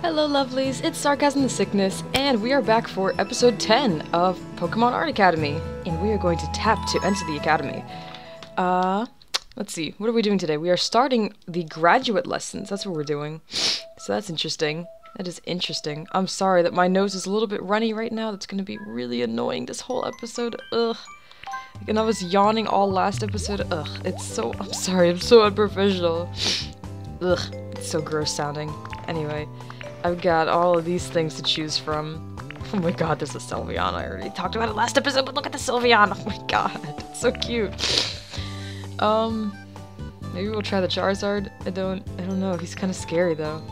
Hello lovelies, it's Sarcasm the Sickness, and we are back for episode 10 of Pokemon Art Academy, and we are going to tap to enter the academy. Let's see, what are we doing today? We are starting the graduate lessons, that's what we're doing. So that's interesting. That is interesting. I'm sorry that my nose is a little bit runny right now, that's gonna be really annoying this whole episode, ugh. And I was yawning all last episode, ugh, it's so, I'm sorry, I'm so unprofessional. Ugh, it's so gross sounding. Anyway. I've got all of these things to choose from. Oh my god, there's a Sylveon. I already talked about it last episode, but look at the Sylveon! Oh my god, it's so cute. Maybe we'll try the Charizard. I don't know. He's kind of scary though.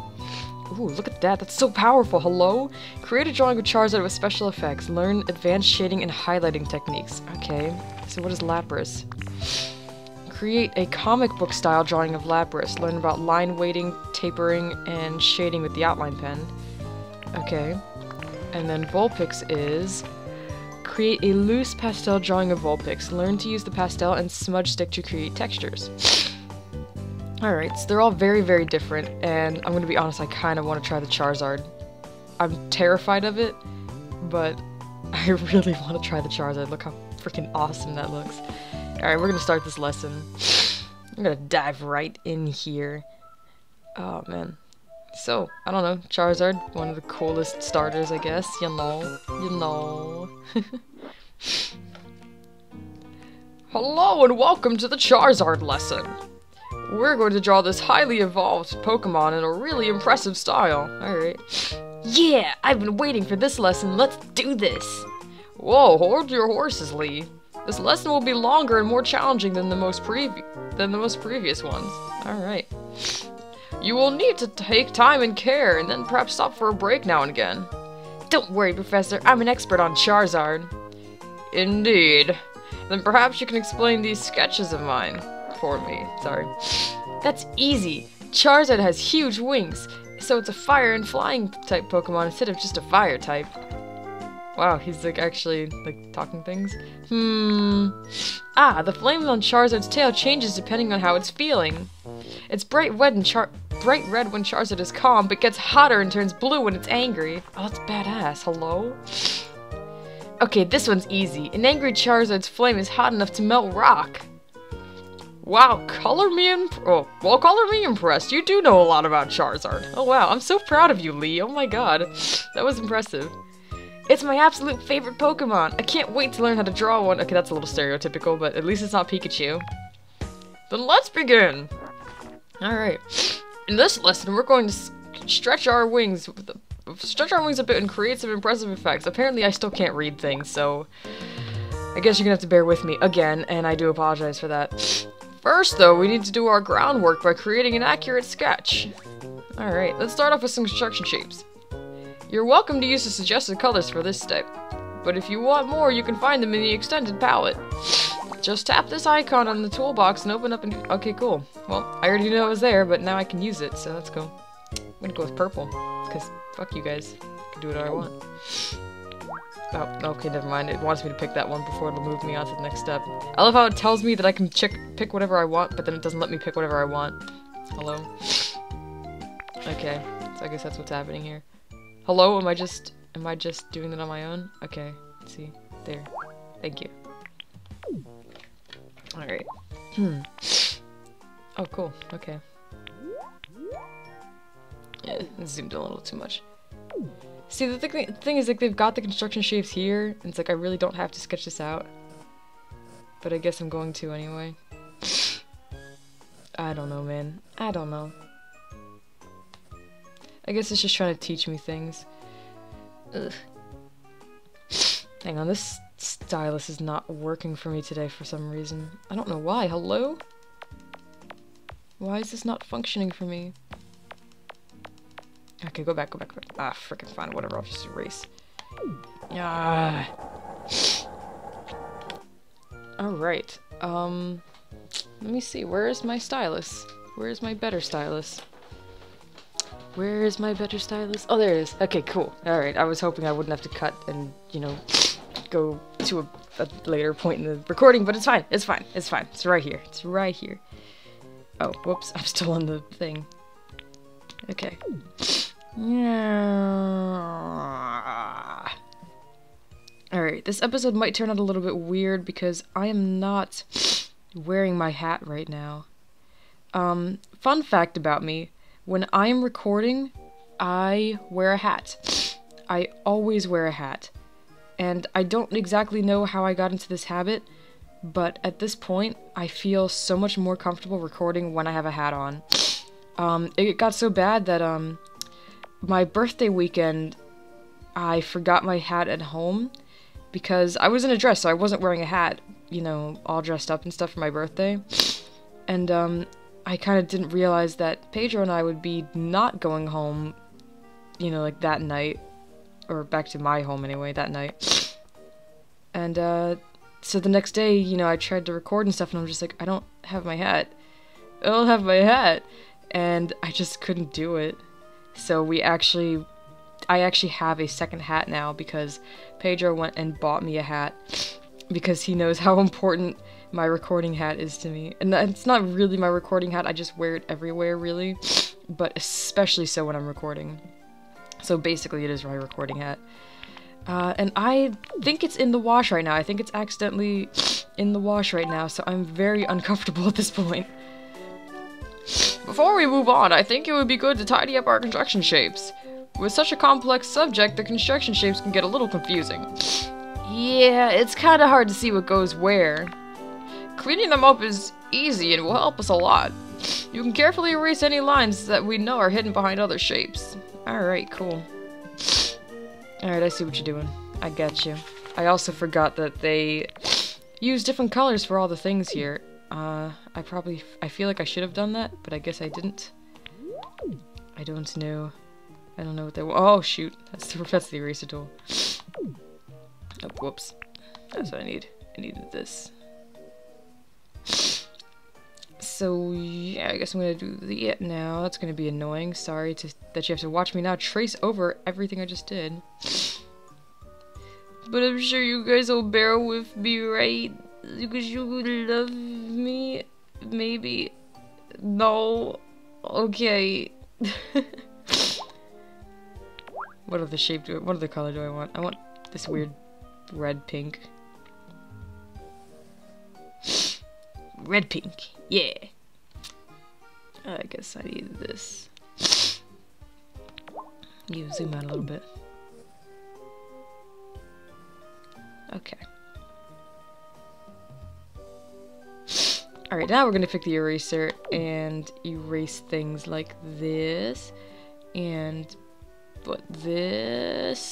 Ooh, look at that. That's so powerful. Hello? Create a drawing of Charizard with special effects. Learn advanced shading and highlighting techniques. Okay. So what is Lapras? Create a comic book style drawing of Lapras. Learn about line weighting, tapering, and shading with the outline pen. Okay. And then Vulpix is create a loose pastel drawing of Vulpix. Learn to use the pastel and smudge stick to create textures. Alright, so they're all very, very different, and I'm gonna be honest, I kind of want to try the Charizard. I'm terrified of it, but I really want to try the Charizard. Look how freaking awesome that looks. Alright, we're gonna start this lesson. I'm gonna dive right in here. Oh, man. So, I don't know, Charizard, one of the coolest starters, I guess. You know. Hello and welcome to the Charizard lesson. We're going to draw this highly evolved Pokemon in a really impressive style. Alright. Yeah, I've been waiting for this lesson. Let's do this. Whoa, hold your horses, Lee. This lesson will be longer and more challenging than the most previous ones. Alright. You will need to take time and care, and then perhaps stop for a break now and again. Don't worry, Professor. I'm an expert on Charizard. Indeed. Then perhaps you can explain these sketches of mine for me. Sorry. That's easy. Charizard has huge wings, so it's a fire and flying type Pokemon instead of just a fire type. Wow, he's like actually like talking things. The flame on Charizard's tail changes depending on how it's feeling. It's bright red when Charizard is calm, but gets hotter and turns blue when it's angry. Oh, that's badass. Hello? Okay, this one's easy. An angry Charizard's flame is hot enough to melt rock. Wow, color me impressed. You do know a lot about Charizard. Oh wow, I'm so proud of you, Lee. Oh my god. That was impressive. It's my absolute favorite Pokemon. I can't wait to learn how to draw one. Okay, that's a little stereotypical, but at least it's not Pikachu. Then let's begin! Alright. In this lesson, we're going to stretch our wings a bit and create some impressive effects. Apparently, I still can't read things, so I guess you're gonna have to bear with me again, and I do apologize for that. First, though, we need to do our groundwork by creating an accurate sketch. Alright, let's start off with some construction shapes. You're welcome to use the suggested colors for this step, but if you want more, you can find them in the extended palette. Just tap this icon on the toolbox and open up and... Okay, cool. Well, I already knew it was there, but now I can use it, so let's go. I'm gonna go with purple, because fuck you guys. I can do whatever I want. Oh, okay, never mind. It wants me to pick that one before it'll move me on to the next step. I love how it tells me that I can pick whatever I want, but then it doesn't let me pick whatever I want. Hello? Okay, so I guess that's what's happening here. Hello? Am I just doing that on my own? Okay, let's see. There. Thank you. Alright. Oh, cool. Okay. Yeah, it zoomed a little too much. See, the thing is, like, they've got the construction shapes here, and it's like, I really don't have to sketch this out. But I guess I'm going to anyway. I don't know, man. I don't know. I guess it's just trying to teach me things. Ugh. Hang on, this stylus is not working for me today for some reason. I don't know why. Hello? Why is this not functioning for me? Okay, go back. Ah, frickin' fine, whatever, I'll just erase. Ah. Alright, let me see, where is my stylus? Where is my better stylus? Where is my better stylus? Oh, there it is. Okay, cool. Alright, I was hoping I wouldn't have to cut and, you know, go to a later point in the recording, but it's fine. It's fine. It's right here. It's right here. Oh, whoops. I'm still on the thing. Okay. Yeah. Alright, this episode might turn out a little bit weird because I am not wearing my hat right now. Fun fact about me, when I am recording, I wear a hat. I always wear a hat. And I don't exactly know how I got into this habit, but at this point, I feel so much more comfortable recording when I have a hat on. It got so bad that, my birthday weekend, I forgot my hat at home, because I was in a dress, so I wasn't wearing a hat, you know, all dressed up and stuff for my birthday. And, I kind of didn't realize that Pedro and I would be not going home, you know, like that night, or back to my home anyway, that night. And, so the next day, you know, I tried to record and stuff, and I'm just like, I don't have my hat. I don't have my hat. And I just couldn't do it. So I actually have a second hat now because Pedro went and bought me a hat because he knows how important my recording hat is to me. And it's not really my recording hat, I just wear it everywhere, really. But especially so when I'm recording. So basically it is my recording hat. And I think it's in the wash right now. I think it's accidentally in the wash right now, so I'm very uncomfortable at this point. Before we move on, I think it would be good to tidy up our construction shapes. With such a complex subject, the construction shapes can get a little confusing. Yeah, it's kinda hard to see what goes where. Cleaning them up is easy and will help us a lot. You can carefully erase any lines that we know are hidden behind other shapes. Alright, cool. Alright, I see what you're doing. I got you. I also forgot that they use different colors for all the things here. I feel like I should have done that, but I guess I didn't. I don't know. I don't know what they want. Oh, shoot. That's the eraser tool. Oh, whoops. That's what I need. I needed this. So, yeah, I guess I'm gonna do the it now. That's gonna be annoying. Sorry that you have to watch me now trace over everything I just did. But I'm sure you guys will bear with me, right? Because you love me. Maybe. No. Okay. What other color do I want? I want this weird red pink. Red pink. Yeah. I guess I need this. You zoom out a little bit. Okay. Alright, now we're gonna pick the eraser and erase things like this. And put this.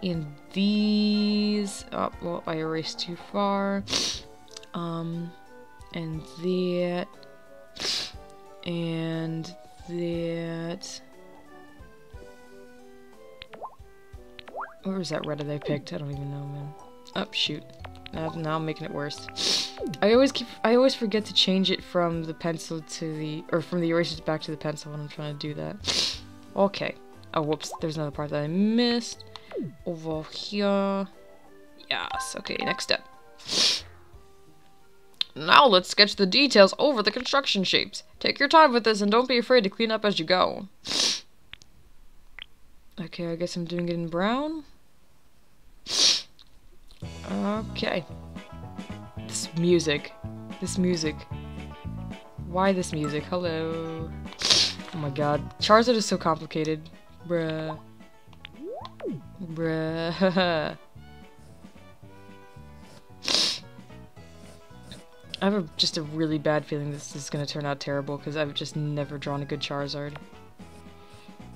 And these. Oh, well, I erased too far. And that. And that. Where was that red that I picked? I don't even know, man. Oh, shoot. Now I'm making it worse. I always forget to change it from the pencil to the, or from the eraser back to the pencil when I'm trying to do that. Okay. Oh, whoops. There's another part that I missed. Over here. Yes. Okay, next step. Now let's sketch the details over the construction shapes. Take your time with this and don't be afraid to clean up as you go. Okay, I guess I'm doing it in brown. Okay. This music. Why this music? Hello. Oh my god. Charizard is so complicated. Bruh. I have just a really bad feeling this is gonna turn out terrible because I've just never drawn a good Charizard.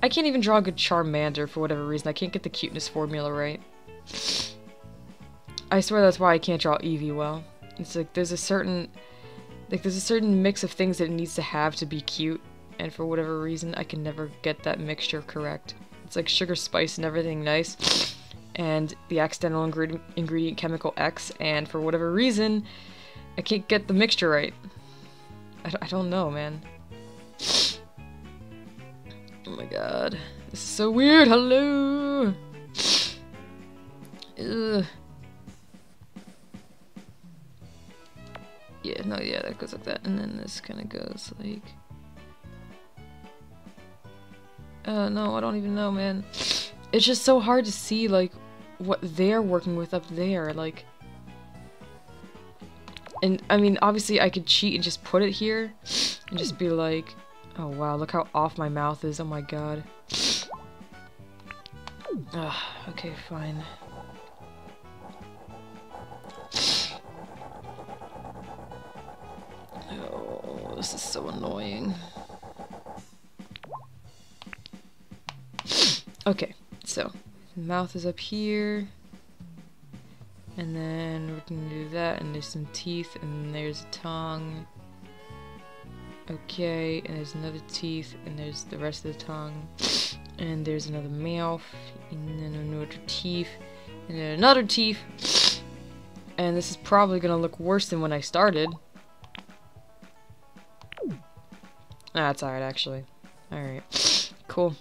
I can't even draw a good Charmander for whatever reason. I can't get the cuteness formula right. I swear that's why I can't draw Eevee well. It's like there's a certain mix of things that it needs to have to be cute, and for whatever reason I can never get that mixture correct. It's like sugar, spice, and everything nice, and the accidental ingredient chemical X, and for whatever reason I can't get the mixture right. I don't know, man. Oh my god. This is so weird. Hello. Ugh. Yeah, no, yeah, that goes like that. And then this kind of goes like... No, I don't even know, man. It's just so hard to see, like, what they're working with up there, like... And, I mean, obviously I could cheat and just put it here, and just be like, oh wow, look how off my mouth is, oh my god. Ugh, okay, fine. Oh, this is so annoying. Okay, so, mouth is up here. And then we're gonna do that, and there's some teeth, and there's a tongue. Okay, and there's another teeth, and there's the rest of the tongue. And there's another mouth, and then another teeth, and then another teeth. And this is probably gonna look worse than when I started. Ah, it's alright, actually. Alright. Cool.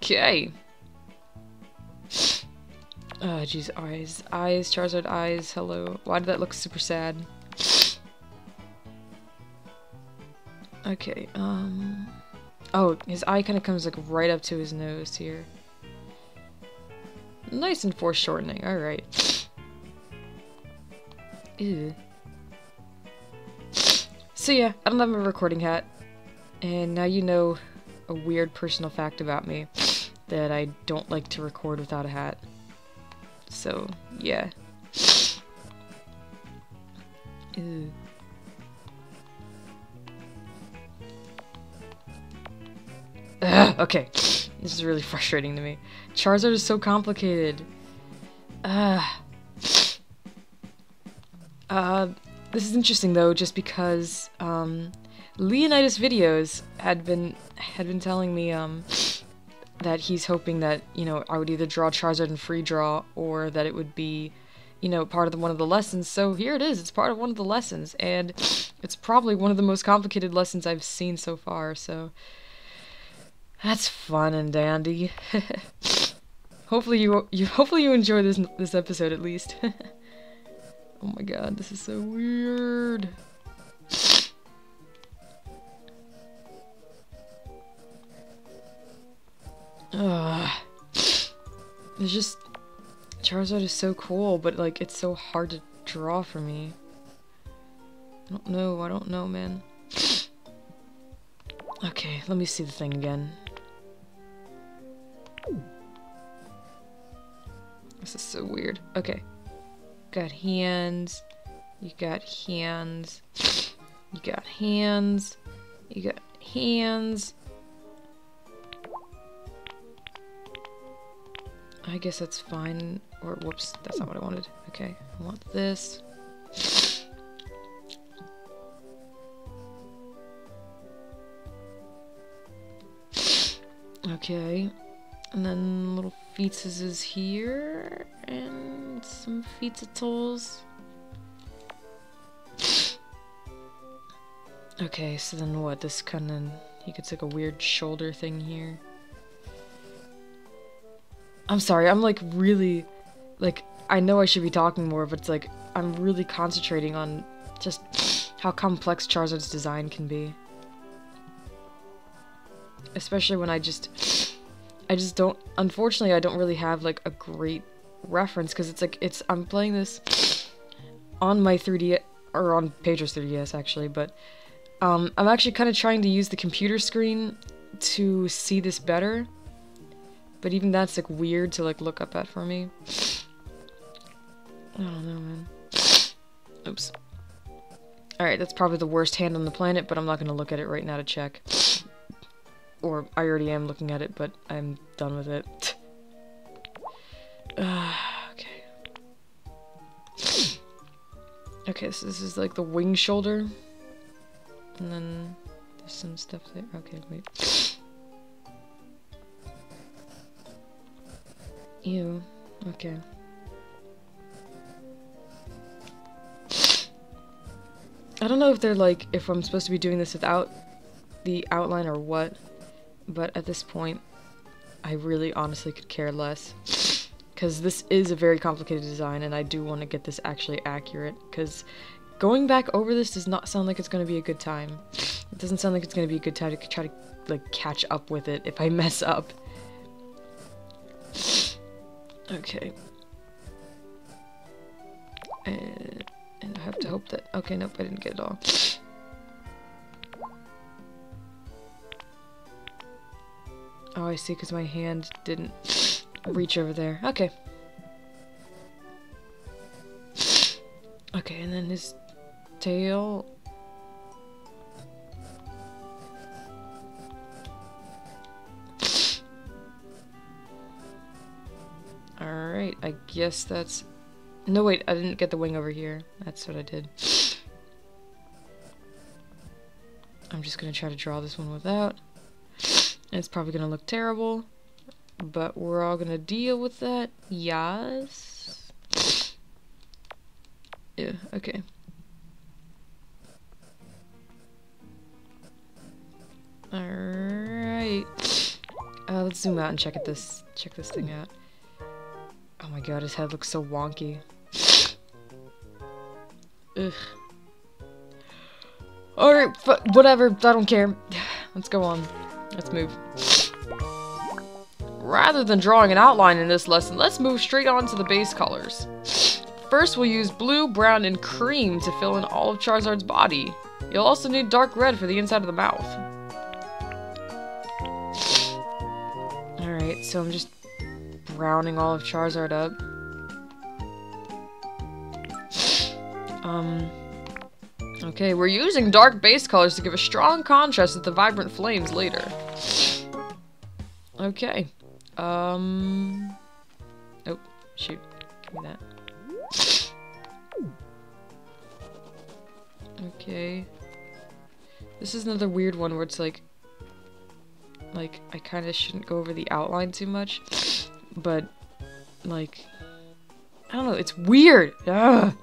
Okay. Oh, jeez, eyes. Eyes, Charizard eyes, hello. Why did that look super sad? Okay, oh, his eye kind of comes, like, right up to his nose here. Nice and foreshortening, alright. Ew. So yeah, I don't have a recording hat. And now you know a weird personal fact about me. That I don't like to record without a hat. So, yeah. Ew. Ugh, okay. This is really frustrating to me. Charizard is so complicated. This is interesting though, just because Leonidas Videos had been telling me that he's hoping that, you know, I would either draw Charizard in free draw, or that it would be, you know, part of one of the lessons. So here it is, it's part of one of the lessons, and it's probably one of the most complicated lessons I've seen so far, so that's fun and dandy. Hopefully you enjoy this episode at least. Oh my god, this is so weird. It's just... Charizard is so cool, but, like, it's so hard to draw for me. I don't know, man. Okay, let me see the thing again. This is so weird. Okay. Got hands. You got hands. You got hands. You got hands. I guess that's fine. Or, whoops, that's not what I wanted. Okay, I want this. Okay. And then little feetses is here. And some feetsitals. Okay, so then what? This kind of... He gets like a weird shoulder thing here. I'm sorry, I'm like really, like, I know I should be talking more, but it's like, I'm really concentrating on just how complex Charizard's design can be. Especially when I just don't, unfortunately I don't really have like a great reference, because it's like, I'm playing this on my 3DS, or on Pedro's 3DS actually, but I'm actually kind of trying to use the computer screen to see this better. But even that's, like, weird to, like, look up at for me. I don't know, man. Oops. Alright, that's probably the worst hand on the planet, but I'm not gonna look at it right now to check. Or, I already am looking at it, but I'm done with it. Okay. Okay, so this is, like, the wing shoulder. And then there's some stuff there. Okay, wait. Ew. Okay. I don't know if they're like, if I'm supposed to be doing this without the outline or what, but at this point, I really honestly could care less. because this is a very complicated design, and I do want to get this actually accurate, because going back over this does not sound like it's going to be a good time. It doesn't sound like it's going to be a good time to try to, like, catch up with it if I mess up. Okay. And I have to hope that... Okay, nope, I didn't get it all. Oh, I see, because my hand didn't reach over there. Okay. Okay, and then his tail... Alright, I guess that's... No, wait, I didn't get the wing over here. That's what I did. I'm just gonna try to draw this one without. It's probably gonna look terrible, but we're all gonna deal with that. Yes. Yeah, okay. Alright. Let's zoom out and check this thing out. Oh my god, his head looks so wonky. Ugh. Alright, whatever, I don't care. Let's go on. Let's move. Rather than drawing an outline in this lesson, let's move straight on to the base colors. First, we'll use blue, brown, and cream to fill in all of Charizard's body. You'll also need dark red for the inside of the mouth. Alright, so I'm just browning all of Charizard up. Okay, we're using dark base colors to give a strong contrast with the vibrant flames later. Okay. Oh, shoot. Give me that. Okay. This is another weird one where it's like I kind of shouldn't go over the outline too much, but, like, I don't know, it's weird! Ugh.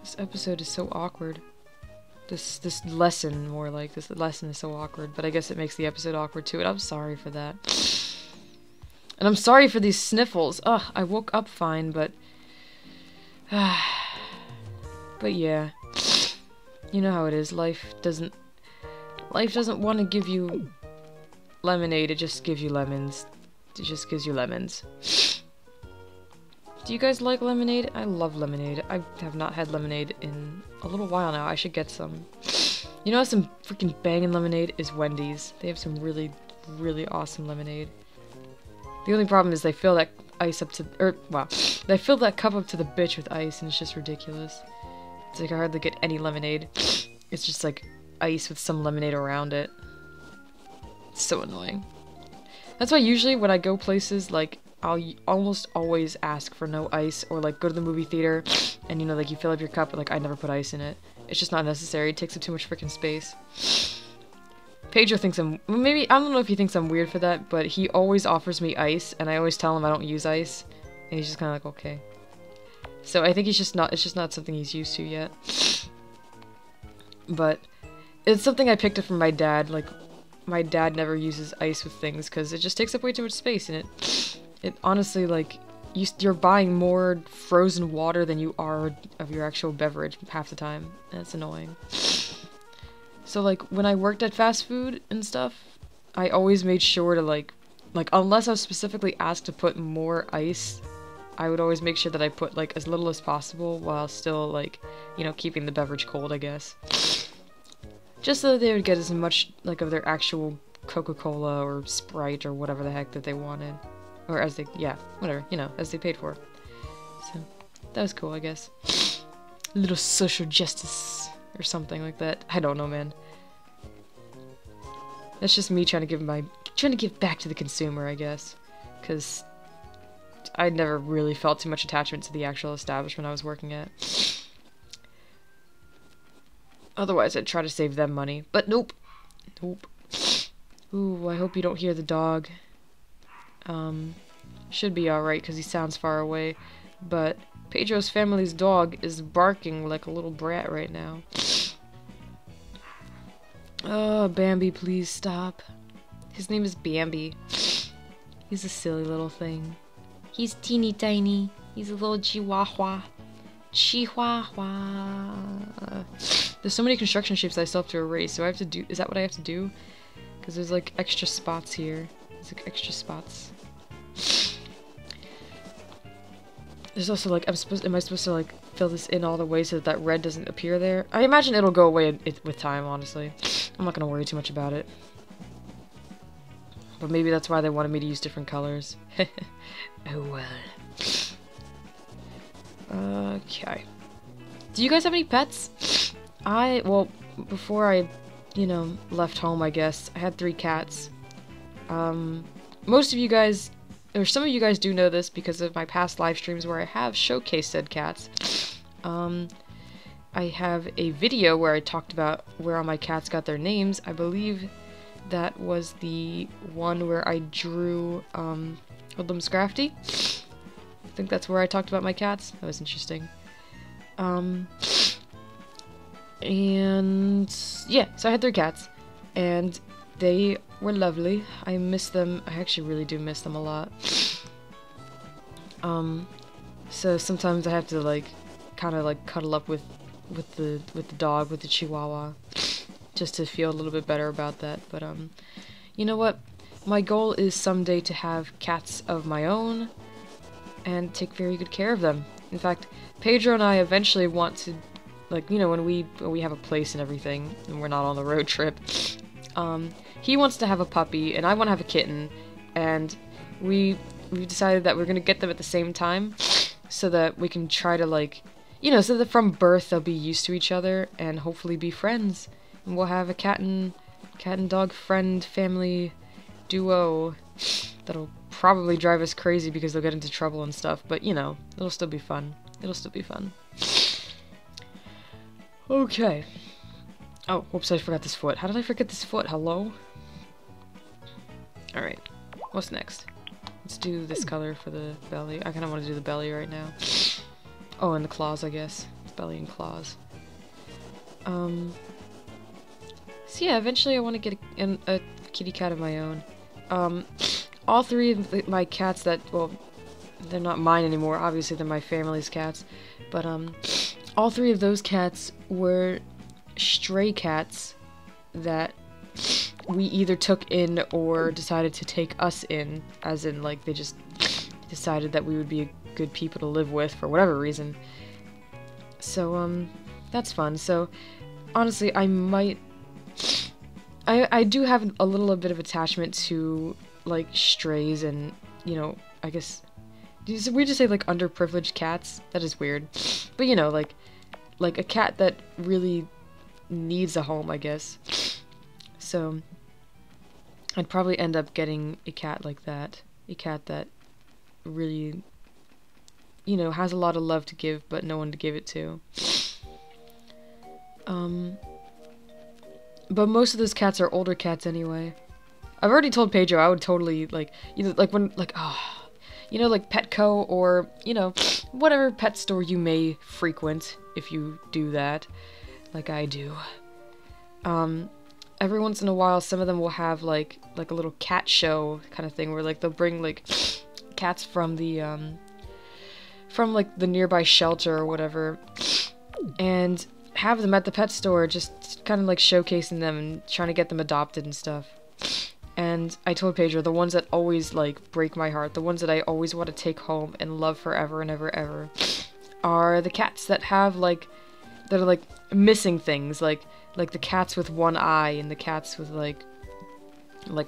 This episode is so awkward. This lesson, more like, this lesson is so awkward, but I guess it makes the episode awkward too, and I'm sorry for that. And I'm sorry for these sniffles. Ugh, I woke up fine, but... but yeah. You know how it is, life doesn't want to give you lemonade, it just gives you lemons. It just gives you lemons. Do you guys like lemonade? I love lemonade. I have not had lemonade in a little while now. I should get some. You know, some freaking banging lemonade is Wendy's. They have some really, really awesome lemonade. The only problem is they fill that ice up to, they fill that cup up to the bitch with ice, and it's just ridiculous. It's like I hardly get any lemonade. It's just like ice with some lemonade around it. It's so annoying. That's why usually when I go places, like, I'll almost always ask for no ice, or like go to the movie theater and, you know, like you fill up your cup, but like I never put ice in it. It's just not necessary. It takes up too much freaking space. Pedro thinks maybe, I don't know if he thinks I'm weird for that, but he always offers me ice, and I always tell him I don't use ice, and he's just kind of like, okay. So I think it's just not something he's used to yet. But it's something I picked up from my dad. Like, my dad never uses ice with things because it just takes up way too much space, and it honestly, like, you're buying more frozen water than you are of your actual beverage half the time, and it's annoying. So, like, when I worked at fast food and stuff, I always made sure to, like, unless I was specifically asked to put more ice, I would always make sure that I put, like, as little as possible while still, like, you know, keeping the beverage cold, I guess. Just so that they would get as much, like, of their actual Coca-Cola or Sprite or whatever the heck that they wanted. Or as they, yeah, whatever, you know, as they paid for. So, that was cool, I guess. A little social justice or something like that. I don't know, man. That's just me trying to give back to the consumer, I guess. Because I never really felt too much attachment to the actual establishment I was working at. Otherwise, I'd try to save them money. But nope. Nope. Ooh, I hope you don't hear the dog. Should be alright because he sounds far away. But Pedro's family's dog is barking like a little brat right now. Oh, Bambi, please stop. His name is Bambi. He's a silly little thing. He's teeny tiny. He's a little chihuahua. Chihuahua. There's so many construction shapes that I still have to erase, so I have to do- is that what I have to do? Because there's like extra spots here. There's like extra spots. There's also like, am I supposed to like fill this in all the way so that that red doesn't appear there? I imagine it'll go away with time, honestly. I'm not gonna worry too much about it. But maybe that's why they wanted me to use different colors. Oh well. Okay. Do you guys have any pets? Well, before I, you know, left home, I guess, I had 3 cats. Most of you guys, or some of you guys do know this because of my past live streams where I have showcased said cats. I have a video where I talked about where all my cats got their names. I believe that was the one where I drew, Hoodlum's Crafty. I think that's where I talked about my cats. That was interesting. And yeah, so I had 3 cats, and they were lovely. I miss them. I actually really do miss them a lot. So sometimes I have to like kind of like cuddle up with the dog, with the Chihuahua, just to feel a little bit better about that. But you know what? My goal is someday to have cats of my own and take very good care of them. In fact, Pedro and I eventually want to, like, you know, when we have a place and everything, and we're not on the road trip, he wants to have a puppy, and I want to have a kitten, and we decided that we're gonna get them at the same time, so that we can try to, like, you know, so that from birth they'll be used to each other, and hopefully be friends, and we'll have a cat and dog friend family duo that'll probably drive us crazy because they'll get into trouble and stuff, but you know, it'll still be fun. It'll still be fun. Okay. Oh, whoops, I forgot this foot. How did I forget this foot? Hello? Alright. What's next? Let's do this color for the belly. I kind of want to do the belly right now. Oh, and the claws, I guess. Belly and claws. So yeah, eventually I want to get a kitty cat of my own. All 3 of my cats that, well, they're not mine anymore, obviously they're my family's cats, but all 3 of those cats were stray cats that we either took in or decided to take us in, as in, like, they just decided that we would be good people to live with for whatever reason. So, that's fun. So, honestly, I might... I do have a little bit of attachment to, like, strays and, you know, I guess... we just say, like, underprivileged cats? That is weird. But, you know, like a cat that really needs a home, I guess. So, I'd probably end up getting a cat like that. A cat that really, you know, has a lot of love to give, but no one to give it to. But most of those cats are older cats anyway. I've already told Pedro I would totally, like, either, like, when, like, you know, like Petco or, you know, whatever pet store you may frequent, if you do that, like I do. Every once in a while, some of them will have, like a little cat show kind of thing, where, like, they'll bring, like, cats from the, like, the nearby shelter or whatever, and have them at the pet store, just kind of, like, showcasing them and trying to get them adopted and stuff. And I told Pedro, the ones that always, like, break my heart, the ones that I always want to take home and love forever and ever, ever, are the cats that have, like, that are, like, missing things, like the cats with one eye and the cats with, like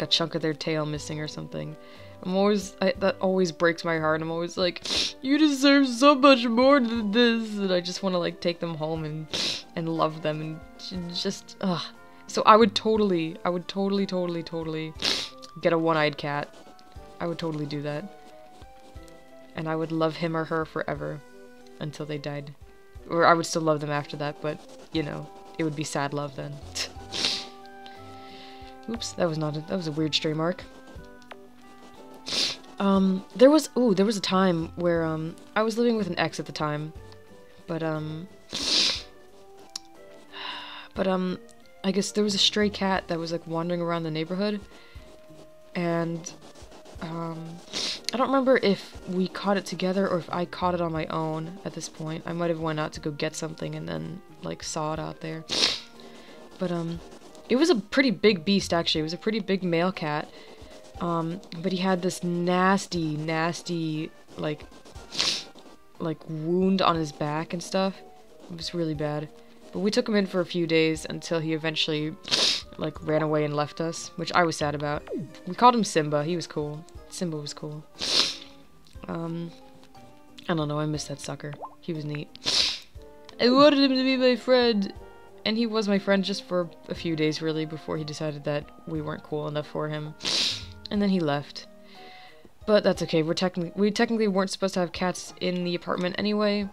a chunk of their tail missing or something. That always breaks my heart. I'm always like, you deserve so much more than this, and I just want to, like, take them home and love them and just, ugh. So I would totally get a one-eyed cat. I would totally do that. And I would love him or her forever until they died. Or I would still love them after that, but, you know, it would be sad love then. Oops, that was a weird stray mark. There was a time where, I was living with an ex at the time, but I guess there was a stray cat that was, like, wandering around the neighborhood, and I don't remember if we caught it together or if I caught it on my own at this point. I might have went out to go get something and then, like, saw it out there. But, it was a pretty big beast, actually. It was a pretty big male cat. But he had this nasty, like, wound on his back and stuff. It was really bad. But we took him in for a few days until he eventually, like, ran away and left us, which I was sad about. We called him Simba. He was cool. Simba was cool. I don't know, I miss that sucker. He was neat. I wanted him to be my friend. And he was my friend just for a few days, really, before he decided that we weren't cool enough for him. And then he left. But that's okay. We technically weren't supposed to have cats in the apartment anyway.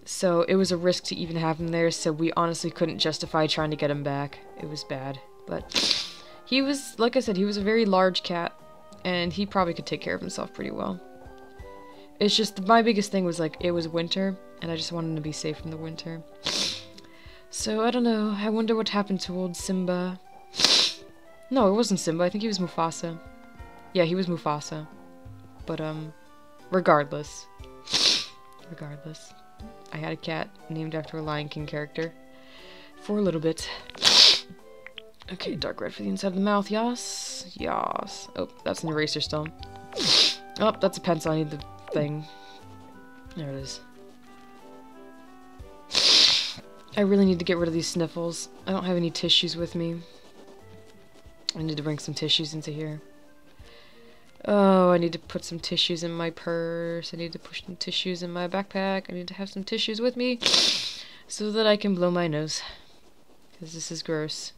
So it was a risk to even have him there, so we honestly couldn't justify trying to get him back. It was bad. But he was, like I said, he was a very large cat. And he probably could take care of himself pretty well. It's just, my biggest thing was, like, it was winter, and I just wanted him to be safe from the winter. So, I don't know. I wonder what happened to old Simba. No, it wasn't Simba. I think he was Mufasa. Yeah, he was Mufasa. But, regardless. Regardless. I had a cat named after a Lion King character. For a little bit. Okay, dark red for the inside of the mouth, yas. Yas. Oh, that's an eraser stone. Oh, that's a pencil. I need the thing. There it is. I really need to get rid of these sniffles. I don't have any tissues with me. I need to bring some tissues into here. Oh, I need to put some tissues in my purse. I need to push some tissues in my backpack. I need to have some tissues with me so that I can blow my nose. Because this is gross.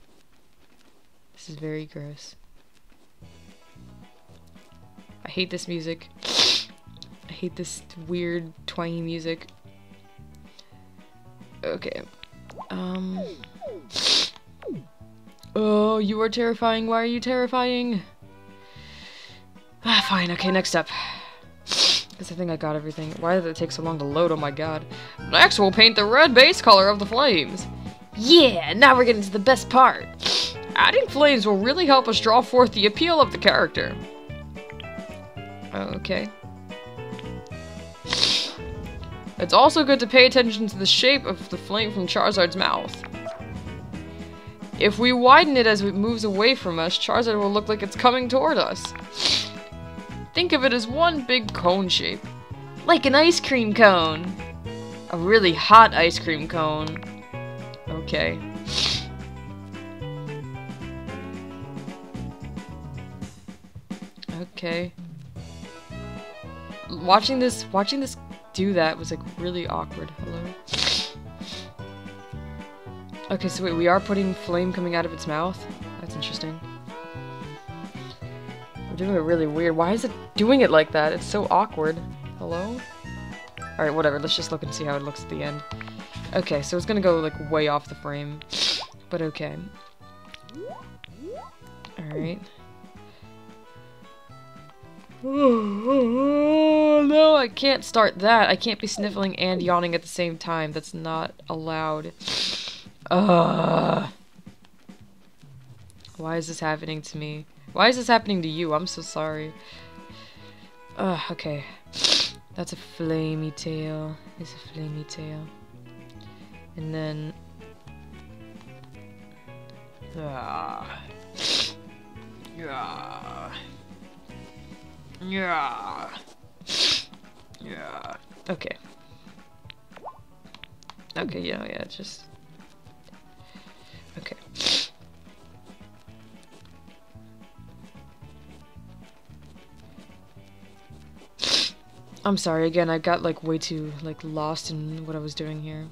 This is very gross. I hate this music. I hate this weird, twangy music. Okay. Oh, you are terrifying. Why are you terrifying? Ah, fine. Okay, next up. Because I think I got everything. Why did it take so long to load? Oh my god. Next, we'll paint the red base color of the flames. Yeah, now we're getting to the best part. Adding flames will really help us draw forth the appeal of the character. Okay. It's also good to pay attention to the shape of the flame from Charizard's mouth. If we widen it as it moves away from us, Charizard will look like it's coming toward us. Think of it as one big cone shape. Like an ice cream cone. A really hot ice cream cone. Okay. Okay. Watching this do that was like really awkward. Hello? Okay, so wait, we are putting flame coming out of its mouth? That's interesting. We're doing it really weird. Why is it doing it like that? It's so awkward. Hello? Alright, whatever. Let's just look and see how it looks at the end. Okay, so it's gonna go like way off the frame. But okay. Alright. Oh, no, I can't start that. I can't be sniffling and yawning at the same time. That's not allowed. Why is this happening to me? Why is this happening to you? I'm so sorry. Okay. That's a flamey tail. It's a flamey tail. And then... Yeah. Yeah. Okay. Okay, yeah, just... Okay. I'm sorry, again, I got, like, way too, like, lost in what I was doing here.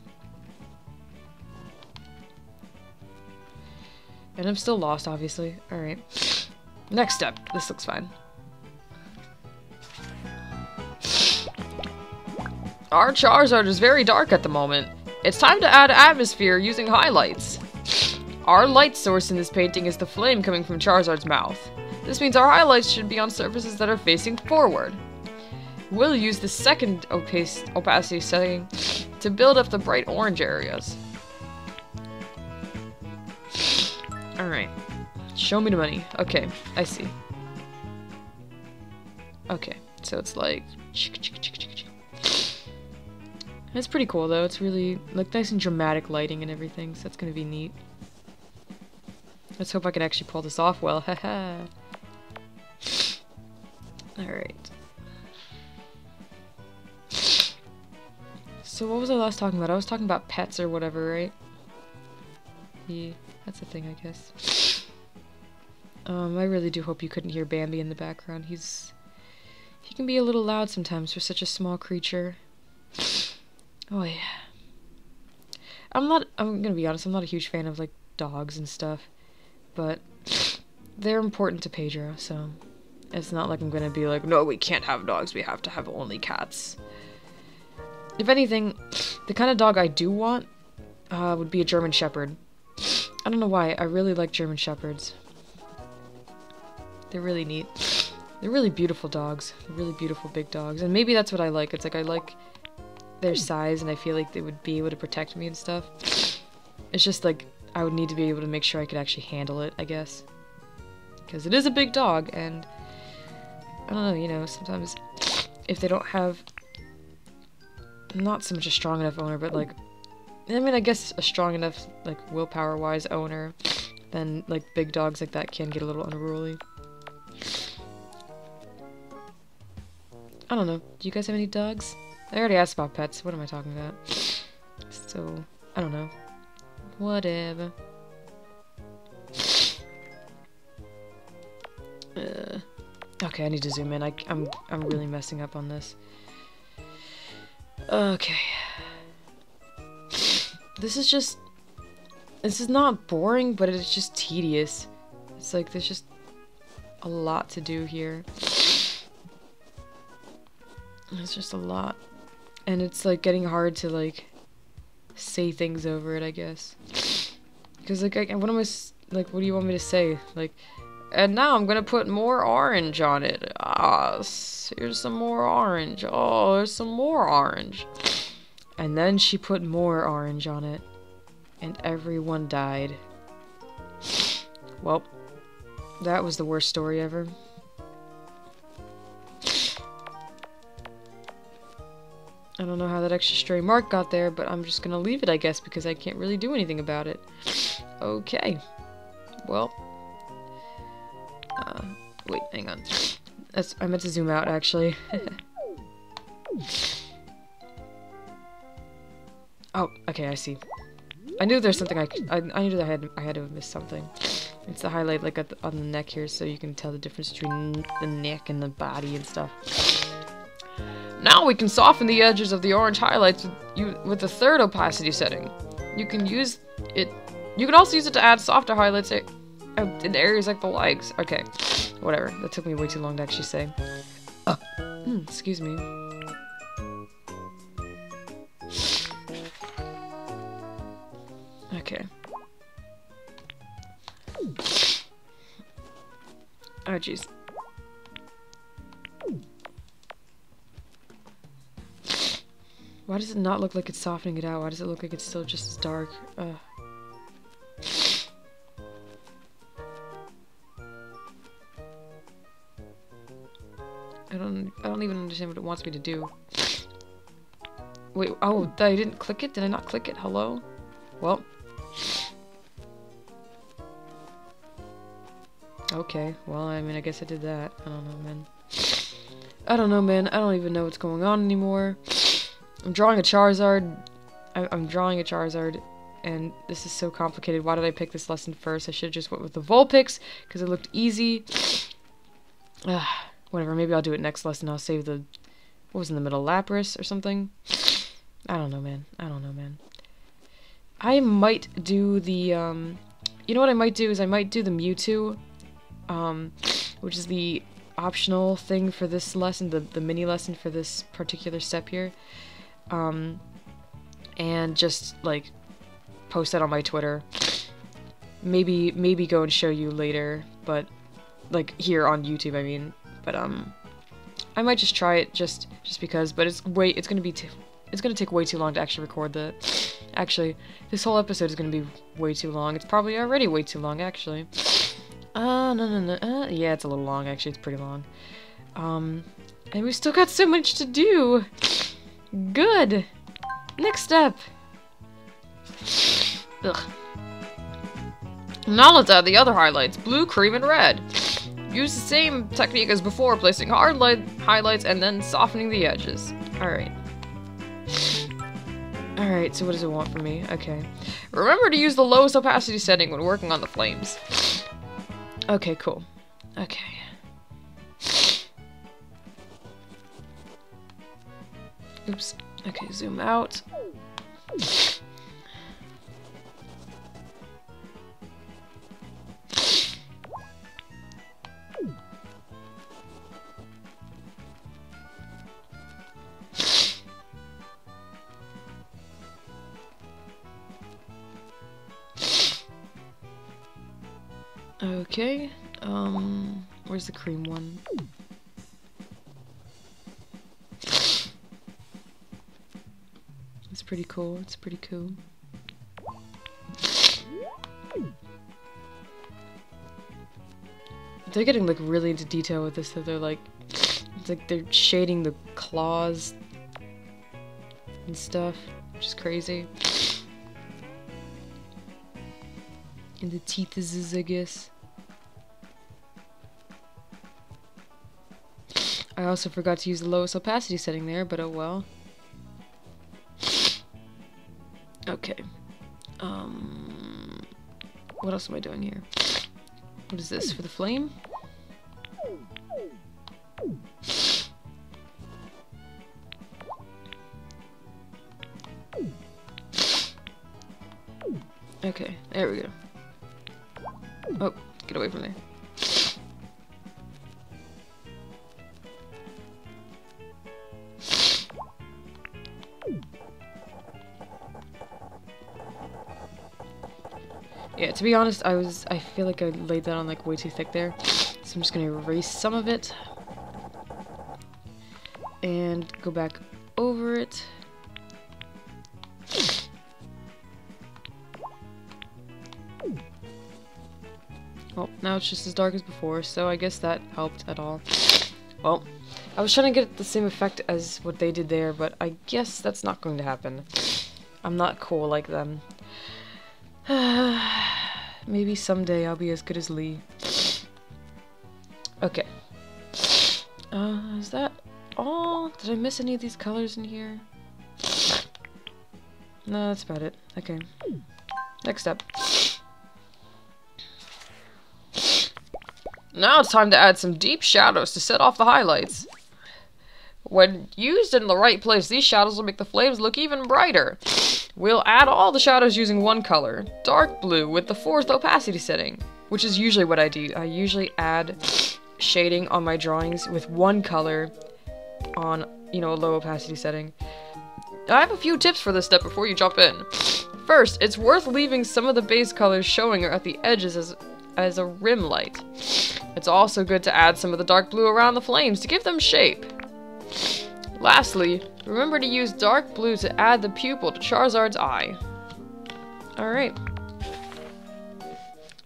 And I'm still lost, obviously. Alright. Next step. This looks fine. Our Charizard is very dark at the moment. It's time to add atmosphere using highlights. Our light source in this painting is the flame coming from Charizard's mouth. This means our highlights should be on surfaces that are facing forward. We'll use the second opacity setting to build up the bright orange areas. Alright. Show me the money. Okay, I see. Okay, so it's like... It's pretty cool though, it's really like nice and dramatic lighting and everything, so that's gonna be neat. Let's hope I can actually pull this off well, haha. Alright. So what was I last talking about? I was talking about pets or whatever, right? Yeah, that's a thing, I guess. I really do hope you couldn't hear Bambi in the background. He can be a little loud sometimes for such a small creature. Oh yeah. I'm gonna be honest, I'm not a huge fan of like dogs and stuff, but they're important to Pedro, so it's not like I'm gonna be like, no, we can't have dogs, we have to have only cats. If anything, the kind of dog I do want would be a German Shepherd. I don't know why, I really like German Shepherds. They're really neat. They're really beautiful dogs. They're really beautiful big dogs. And maybe that's what I like. It's like I like their size and I feel like they would be able to protect me and stuff. It's just like I would need to be able to make sure I could actually handle it, I guess. Because it is a big dog and I don't know, you know, sometimes if they don't have not so much a strong enough owner, but like, I mean, I guess a strong enough, like, willpower-wise owner, then, like, big dogs like that can get a little unruly. I don't know. Do you guys have any dogs? I already asked about pets. What am I talking about? So, I don't know. Whatever. Okay, I need to zoom in. I'm really messing up on this. Okay. This is not boring, but it's just tedious. It's like there's just a lot to do here. It's just a lot. And it's like getting hard to like say things over it, I guess. Because like, what do you want me to say? Like, and now I'm gonna put more orange on it. Ah, here's some more orange. Oh, there's some more orange. And then she put more orange on it. And everyone died. Well, that was the worst story ever. I don't know how that extra stray mark got there, but I'm just gonna leave it, I guess, because I can't really do anything about it. Okay. Well. Wait, hang on. I meant to zoom out, actually. Oh, okay, I see. I knew there's something I knew that I had to have missed something. It's the highlight, like, on the neck here, so you can tell the difference between the neck and the body and stuff. Now we can soften the edges of the orange highlights with the third opacity setting. You can use it. You can also use it to add softer highlights in areas like the legs. Okay, whatever. That took me way too long to actually say. Excuse me. Okay. Oh, jeez. Why does it not look like it's softening it out? Why does it look like it's still just as dark? I don't even understand what it wants me to do. Wait, oh, I didn't click it? Did I not click it? Hello? Well. Okay, well, I mean, I guess I did that. I don't know, man. I don't know, man. I don't even know what's going on anymore. I'm drawing a Charizard. I'm drawing a Charizard, and this is so complicated. Why did I pick this lesson first? I should have just went with the Vulpix, because it looked easy. Whatever, maybe I'll do it next lesson. I'll save the... What was in the middle? Lapras or something? I don't know, man. I don't know, man. I might do the, You know what I might do is I might do the Mewtwo, which is the optional thing for this lesson, the mini lesson for this particular step here. And just, like, post that on my Twitter. Maybe go and show you later, but, like, here on YouTube, I mean. But, I might just try it just because, but it's gonna take way too long to actually record the... Actually, this whole episode is gonna be way too long. It's probably already way too long, actually. No. Yeah, it's a little long, actually. It's pretty long. And we still got so much to do. Good. Next step. Ugh. Now let's add the other highlights, blue, cream, and red. Use the same technique as before, placing highlights and then softening the edges. Alright. Alright, so what does it want from me? Okay. Remember to use the lowest opacity setting when working on the flames. Okay, cool. Okay. Oops. Okay, zoom out. Okay, where's the cream one? It's pretty cool, it's pretty cool. They're getting like really into detail with this, so they're like, it's like they're shading the claws and stuff, which is crazy. And the teeth is, I guess. I also forgot to use the lowest opacity setting there, but oh well. Okay. What else am I doing here? What is this, for the flame? Okay, there we go. Oh, get away from there. Yeah, to be honest, I feel like I laid that on like way too thick there. So I'm just gonna erase some of it. And go back over it. Well, now it's just as dark as before, so I guess that helped at all. Well, I was trying to get the same effect as what they did there, but I guess that's not going to happen. I'm not cool like them. Maybe someday I'll be as good as Lee. Okay. Is that all? Did I miss any of these colors in here? No, that's about it. Okay. Next up. Now it's time to add some deep shadows to set off the highlights. When used in the right place, these shadows will make the flames look even brighter. We'll add all the shadows using one color, dark blue with the 4th opacity setting, which is usually what I do. I usually add shading on my drawings with one color on, you know, a low opacity setting. I have a few tips for this step before you jump in. First, it's worth leaving some of the base colors showing at the edges as a rim light. It's also good to add some of the dark blue around the flames to give them shape. Lastly, remember to use dark blue to add the pupil to Charizard's eye. Alright.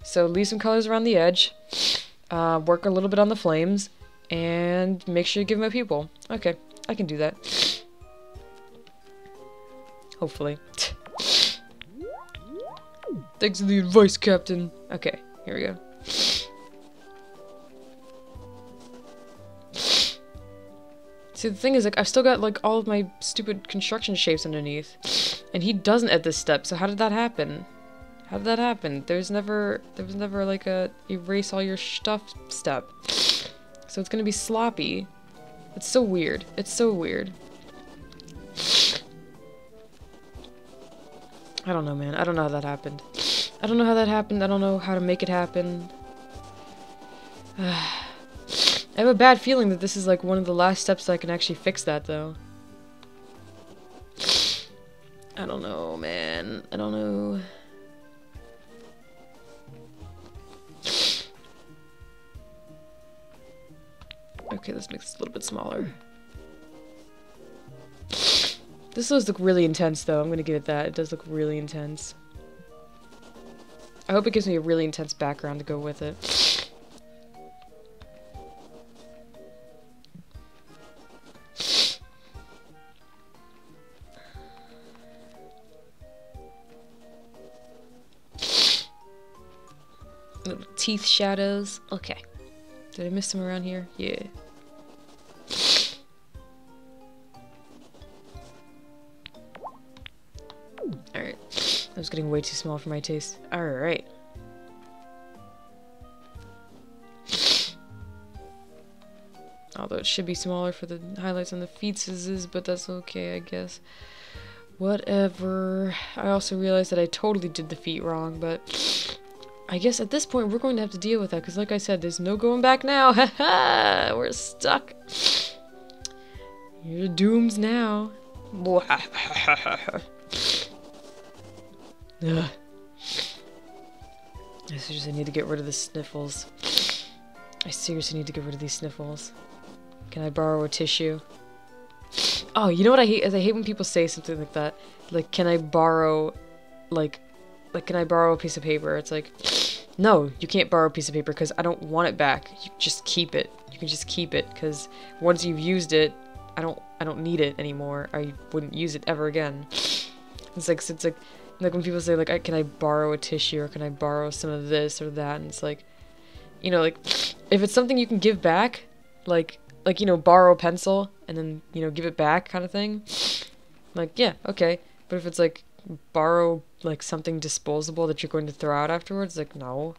So leave some colors around the edge, work a little bit on the flames, and make sure you give him a pupil. Okay, I can do that. Hopefully. Thanks for the advice, Captain. Okay, here we go. See, the thing is, like, I've still got, like, all of my stupid construction shapes underneath. And he doesn't at this step, so how did that happen? How did that happen? There was never, like, a erase all your stuff step. So it's gonna be sloppy. It's so weird. It's so weird. I don't know, man. I don't know how that happened. I don't know how that happened. I don't know how to make it happen. I have a bad feeling that this is like one of the last steps that I can actually fix that, though. I don't know, man. I don't know. Okay, let's make this a little bit smaller. This does look really intense, though. I'm gonna give it that. It does look really intense. I hope it gives me a really intense background to go with it. Little teeth shadows. Okay. Did I miss some around here? Yeah. Alright. That was getting way too small for my taste. Alright. Although it should be smaller for the highlights on the feetses, but that's okay, I guess. Whatever. I also realized that I totally did the feet wrong, but I guess at this point we're going to have to deal with that, because like I said, there's no going back now. Haha! We're stuck. Your dooms now. Ugh. I seriously need to get rid of the sniffles. I seriously need to get rid of these sniffles. Can I borrow a tissue? Oh, you know what I hate? Is I hate when people say something like that. Like, can I borrow, can I borrow a piece of paper? It's like, no, you can't borrow a piece of paper because I don't want it back. You just keep it. You can just keep it because once you've used it, I don't need it anymore. I wouldn't use it ever again. It's like when people say like, can I borrow a tissue or can I borrow some of this or that? And it's like, you know, like if it's something you can give back, like you know, borrow a pencil and then, you know, give it back kind of thing. Like, yeah, okay. But if it's like borrow like something disposable that you're going to throw out afterwards, like no.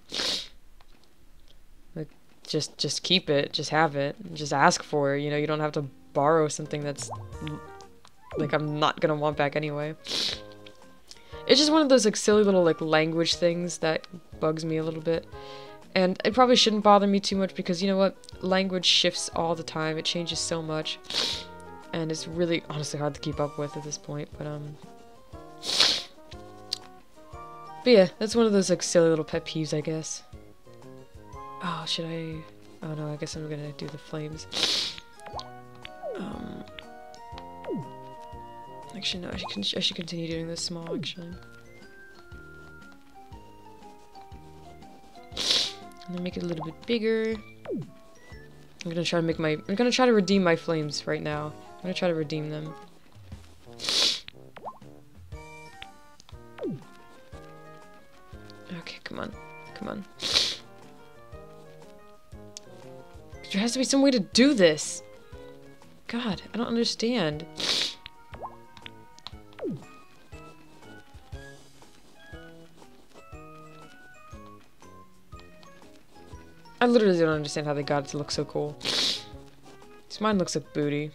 Like just keep it, just have it, just ask for it, you know, you don't have to borrow something that's like I'm not gonna want back anyway. It's just one of those like silly little like language things that bugs me a little bit. And it probably shouldn't bother me too much because, you know what, language shifts all the time, it changes so much. And it's really honestly hard to keep up with at this point, but yeah, that's one of those like silly little pet peeves, I guess. Oh, should I? Oh no, I guess I'm gonna do the flames. Actually, no, I should continue doing this small, actually. And then make it a little bit bigger. I'm gonna try to redeem my flames right now. I'm gonna try to redeem them. Okay, come on. Come on. There has to be some way to do this! God, I don't understand. I literally don't understand how they got it to look so cool. This mine looks like booty.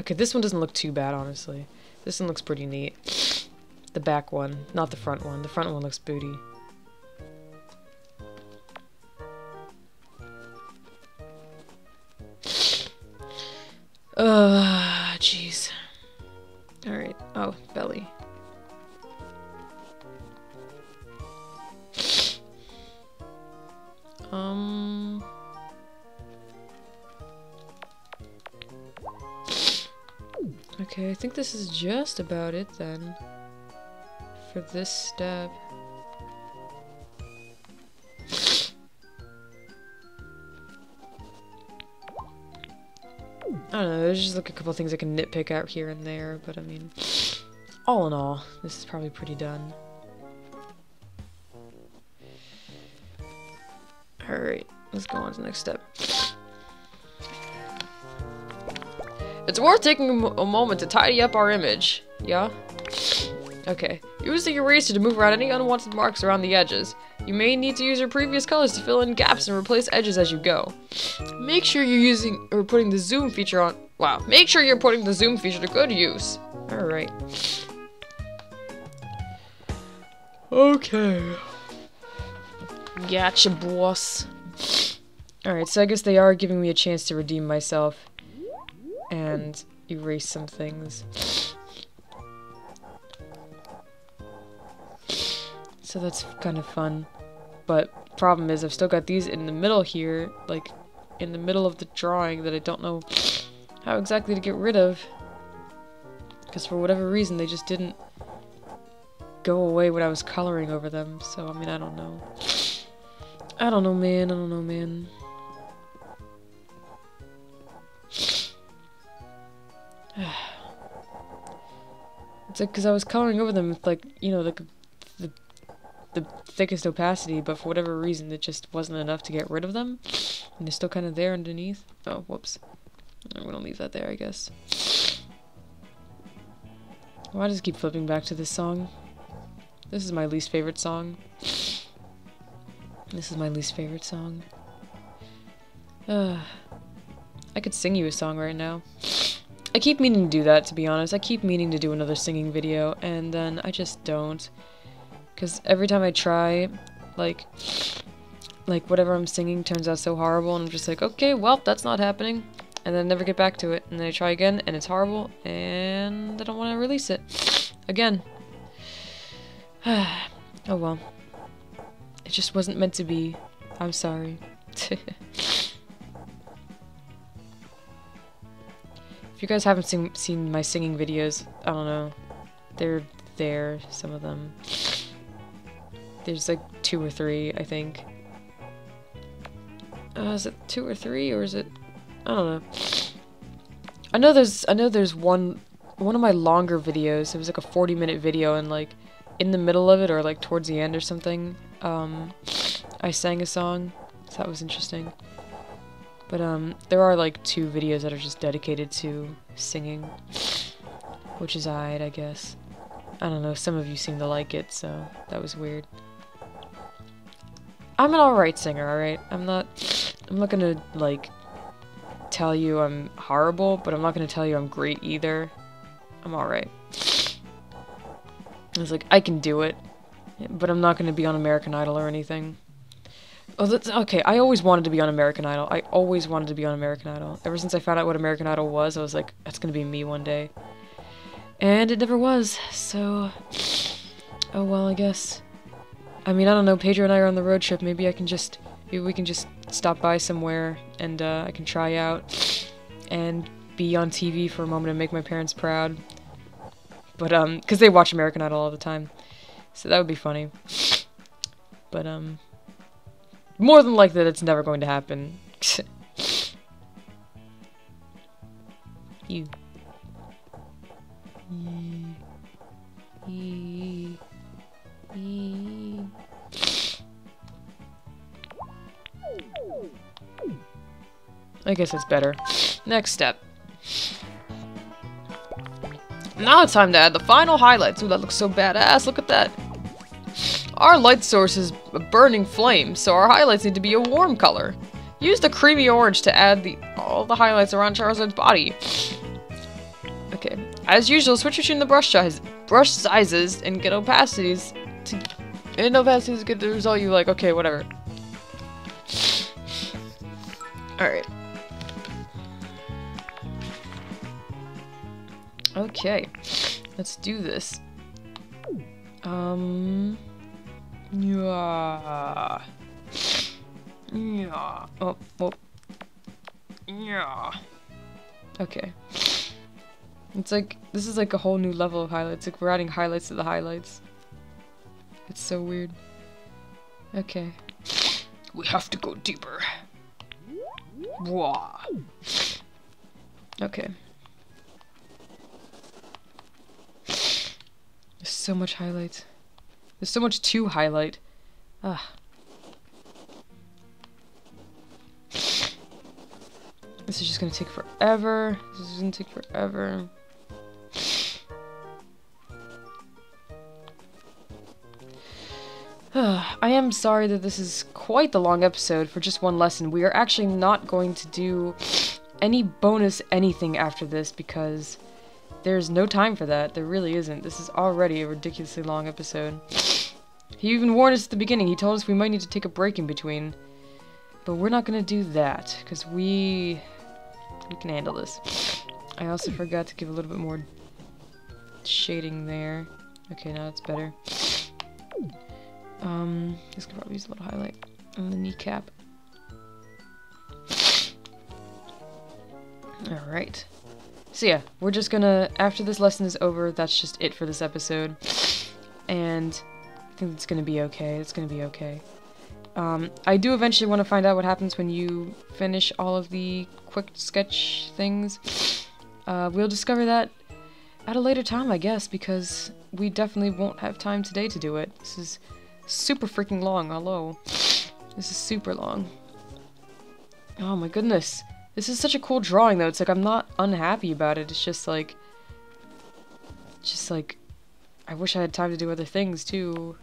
Okay, this one doesn't look too bad, honestly. This one looks pretty neat. The back one, not the front one. The front one looks booty. Jeez. Alright. Oh, belly. Okay, I think this is just about it then. For this step. I don't know, there's just like a couple things I can nitpick out here and there, but I mean, all in all, this is probably pretty done. Alright, let's go on to the next step. It's worth taking a moment to tidy up our image. Yeah? Okay. Use the eraser to move around any unwanted marks around the edges. You may need to use your previous colors to fill in gaps and replace edges as you go. Make sure you're putting the zoom feature on. Wow. Make sure you're putting the zoom feature to good use. Alright. Okay. Gotcha, boss. Alright, so I guess they are giving me a chance to redeem myself. And erase some things. So that's kind of fun. But problem is I've still got these in the middle here, like in the middle of the drawing that I don't know how exactly to get rid of. Because for whatever reason they just didn't go away when I was coloring over them. So I mean, I don't know. I don't know, man. I don't know, man. It's like, because I was coloring over them with, like, you know, like, the thickest opacity, but for whatever reason, it just wasn't enough to get rid of them. And they're still kind of there underneath. Oh, whoops. I'm gonna leave that there, I guess. Why does it keep flipping back to this song? This is my least favorite song. This is my least favorite song. I could sing you a song right now. I keep meaning to do that, to be honest. I keep meaning to do another singing video, and then I just don't. Because every time I try, like whatever I'm singing turns out so horrible, and I'm just like, okay, well, that's not happening. And then I never get back to it. And then I try again, and it's horrible, and I don't want to release it. Again. Oh well. It just wasn't meant to be. I'm sorry. If you guys haven't seen my singing videos, I don't know. They're there, some of them. There's like 2 or 3, I think. Is it 2 or 3, or is it? I don't know. I know there's one of my longer videos. It was like a 40-minute video, and like in the middle of it, or like towards the end or something, I sang a song. So that was interesting. But there are like 2 videos that are just dedicated to singing, which is alright, I guess. I don't know, some of you seem to like it, so that was weird. I'm an alright singer, alright? I'm not gonna, like, tell you I'm horrible, but I'm not gonna tell you I'm great either. I'm alright. It's like, I can do it, but I'm not gonna be on American Idol or anything. Oh, that's okay. I always wanted to be on American Idol. I always wanted to be on American Idol. Ever since I found out what American Idol was, I was like, that's gonna be me one day. And it never was, so... Oh well, I guess. I mean, I don't know, Pedro and I are on the road trip. Maybe we can just stop by somewhere, and I can try out and be on TV for a moment and make my parents proud. But, because they watch American Idol all the time. So that would be funny. But, more than likely that's never going to happen. You. I guess it's better. Next step. Now it's time to add the final highlights. Ooh, that looks so badass. Look at that. Our light source is a burning flame, so our highlights need to be a warm color. Use the creamy orange to add all the highlights around Charizard's body. Okay. As usual, switch between the brush sizes and get opacities to get the result you like. Okay, whatever. Alright. Okay. Let's do this. Yeah. Yeah. Oh, well. Yeah. Okay. It's like, this is like a whole new level of highlights. Like, we're adding highlights to the highlights. It's so weird. Okay. We have to go deeper. Wah. Okay. There's so much highlight. There's so much to highlight. Ah. This is just gonna take forever. This is gonna take forever. I am sorry that this is quite the long episode for just one lesson. We are actually not going to do any bonus anything after this because there's no time for that. There really isn't. This is already a ridiculously long episode. He even warned us at the beginning. He told us we might need to take a break in between. But we're not gonna do that, because we can handle this. I also forgot to give a little bit more shading there. Okay, now it's better. This could probably use a little highlight on the kneecap. Alright. So yeah, we're just gonna, after this lesson is over, that's just it for this episode. And I think it's gonna be okay. It's gonna be okay. I do eventually want to find out what happens when you finish all of the quick sketch things. We'll discover that at a later time, I guess, because we definitely won't have time today to do it. This is super freaking long. Hello. This is super long. Oh my goodness. This is such a cool drawing, though. It's like, I'm not unhappy about it. It's just like, I wish I had time to do other things, too.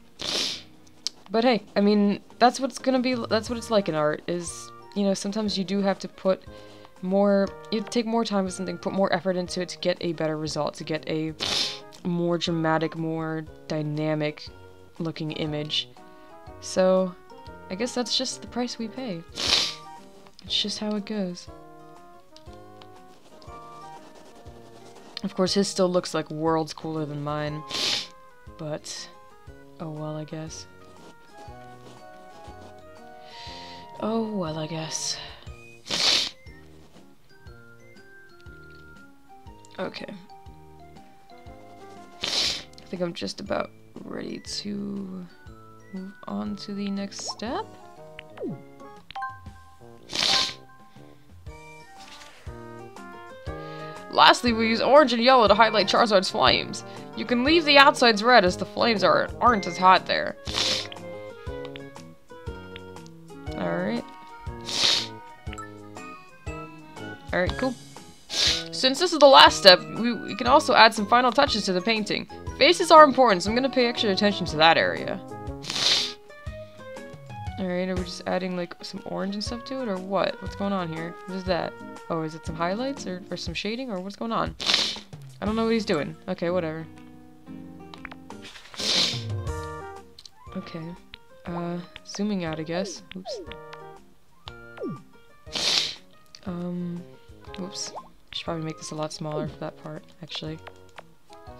But hey, I mean, that's what it's like in art, is, you know, sometimes you do have to put more, you have to take more time with something, put more effort into it to get a better result, to get a more dramatic, more dynamic looking image. So, I guess that's just the price we pay. It's just how it goes. Of course, his still looks like worlds cooler than mine, but oh well, I guess. Oh well, I guess. Okay. I think I'm just about ready to move on to the next step. Lastly, we use orange and yellow to highlight Charizard's flames. You can leave the outsides red as the flames aren't as hot there. Alright. Alright, cool. Since this is the last step, we can also add some final touches to the painting. Faces are important, so I'm gonna pay extra attention to that area. Alright, are we just adding like some orange and stuff to it, or what? What's going on here? What is that? Oh, is it some highlights or some shading, or what's going on? I don't know what he's doing. Okay, whatever. Okay. Zooming out, I guess. Oops. Oops. Should probably make this a lot smaller for that part, actually.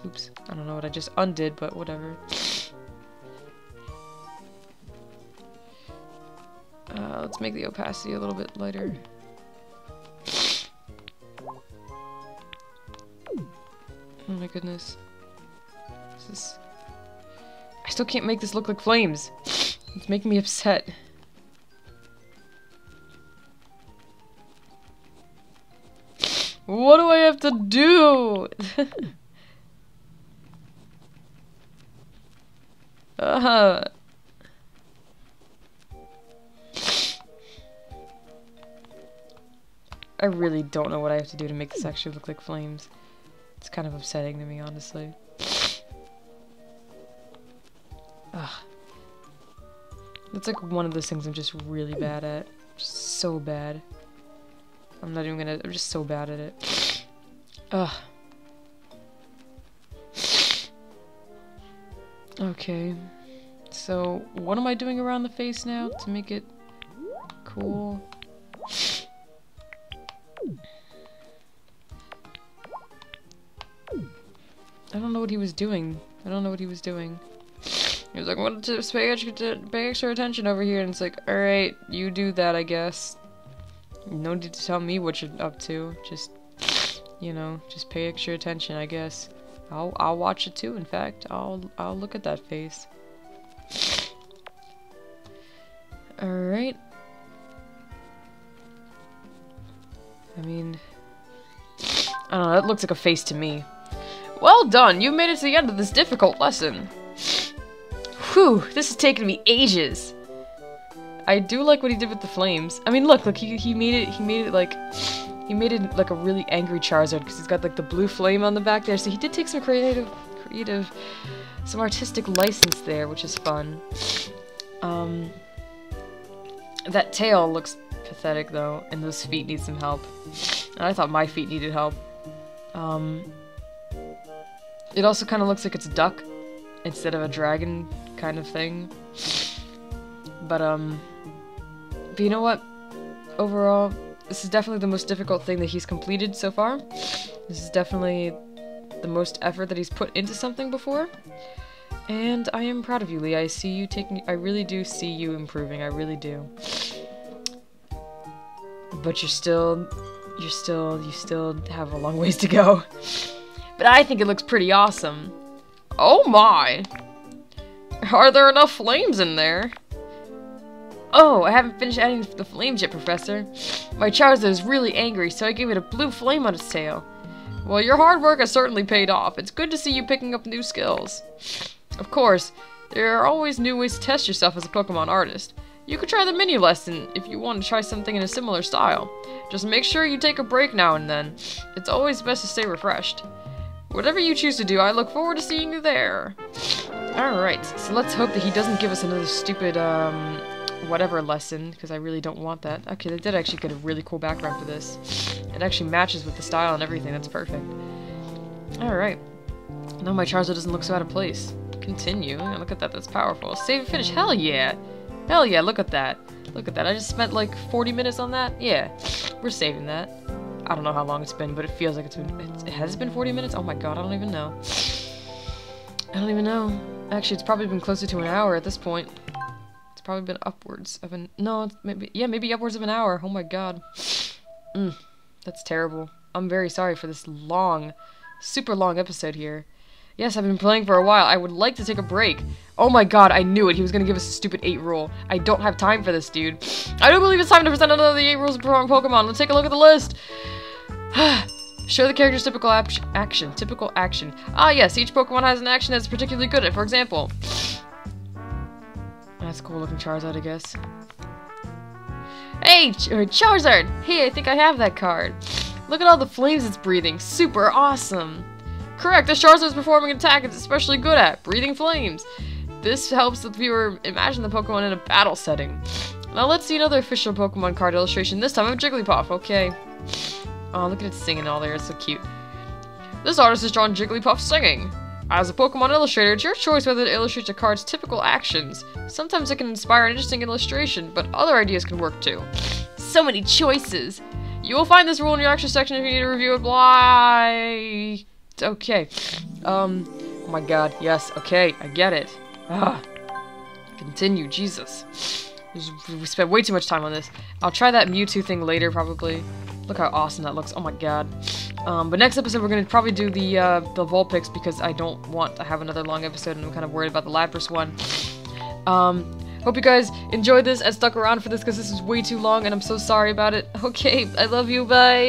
Oops. I don't know what I just undid, but whatever. Let's make the opacity a little bit lighter. Oh my goodness. This is... I still can't make this look like flames. It's making me upset. What do I have to do? I really don't know what I have to do to make this actually look like flames. It's kind of upsetting to me, honestly. Ugh. That's like one of those things I'm just really bad at. Just so bad. I'm not even gonna... I'm just so bad at it. Ugh. Okay. So, what am I doing around the face now to make it cool? I don't know what he was doing. I don't know what he was doing. He was like, I want to pay extra attention over here, and it's like, alright, you do that, I guess. No need to tell me what you're up to. Just, you know, just pay extra attention, I guess. I'll watch it too, in fact. I'll look at that face. Alright. I mean... I don't know, that looks like a face to me. Well done! You made it to the end of this difficult lesson. Whew, this has taken me ages. I do like what he did with the flames. I mean, look, he made it like a really angry Charizard because he's got like the blue flame on the back there. So he did take some some artistic license there, which is fun. That tail looks pathetic though, and those feet need some help. And I thought my feet needed help. It also kind of looks like it's a duck instead of a dragon kind of thing. But you know what? Overall, this is definitely the most difficult thing that he's completed so far. This is definitely the most effort that he's put into something before. And I am proud of you, Lee. I really do see you improving. I really do. But you still have a long ways to go. But I think it looks pretty awesome. Oh my! Are there enough flames in there? Oh, I haven't finished adding the flames yet, Professor. My Charizard is really angry, so I gave it a blue flame on its tail. Well, your hard work has certainly paid off. It's good to see you picking up new skills. Of course, there are always new ways to test yourself as a Pokemon artist. You could try the mini lesson if you want to try something in a similar style. Just make sure you take a break now and then. It's always best to stay refreshed. Whatever you choose to do, I look forward to seeing you there. Alright, so let's hope that he doesn't give us another stupid, whatever lesson, because I really don't want that. Okay, they did actually get a really cool background for this. It actually matches with the style and everything, that's perfect. Alright. Now my Charizard doesn't look so out of place. Continue. Oh, look at that, that's powerful. Save and finish, hell yeah! Hell yeah, look at that. Look at that, I just spent like 40 minutes on that? Yeah, we're saving that. I don't know how long it's been, but it feels like it's been... It has been 40 minutes? Oh my god, I don't even know. I don't even know. Actually, it's probably been closer to an hour at this point. It's probably been upwards of an... No, it's maybe... Yeah, maybe upwards of an hour. Oh my god. That's terrible. I'm very sorry for this long, super long episode here. Yes, I've been playing for a while. I would like to take a break. Oh my god, I knew it. He was gonna give us a stupid 8 rule. I don't have time for this, dude. I don't believe it's time to present another of the 8 rules of Pokemon. Let's take a look at the list. Show the character's typical action. Typical action. Ah, yes, each Pokemon has an action that's particularly good at. For example... That's a cool looking Charizard, I guess. Hey, Charizard! Hey, I think I have that card. Look at all the flames it's breathing. Super awesome. Correct, this Charizard is performing an attack it's especially good at, breathing flames. This helps the viewer imagine the Pokemon in a battle setting. Now let's see another official Pokemon card illustration, this time of Jigglypuff, okay. Oh, look at it singing all there, it's so cute. This artist has drawn Jigglypuff singing. As a Pokemon illustrator, it's your choice whether to illustrate a card's typical actions. Sometimes it can inspire an interesting illustration, but other ideas can work too. So many choices! You will find this rule in your action section if you need to review it. Blah. Okay. Oh my god, yes, okay, I get it. Continue, Jesus. We spent way too much time on this. I'll try that Mewtwo thing later, probably. Look how awesome that looks, oh my god. But next episode we're gonna probably do the Vulpix because I don't want to have another long episode and I'm kind of worried about the Lapras one. Hope you guys enjoyed this and stuck around for this because this is way too long and I'm so sorry about it. Okay, I love you, bye!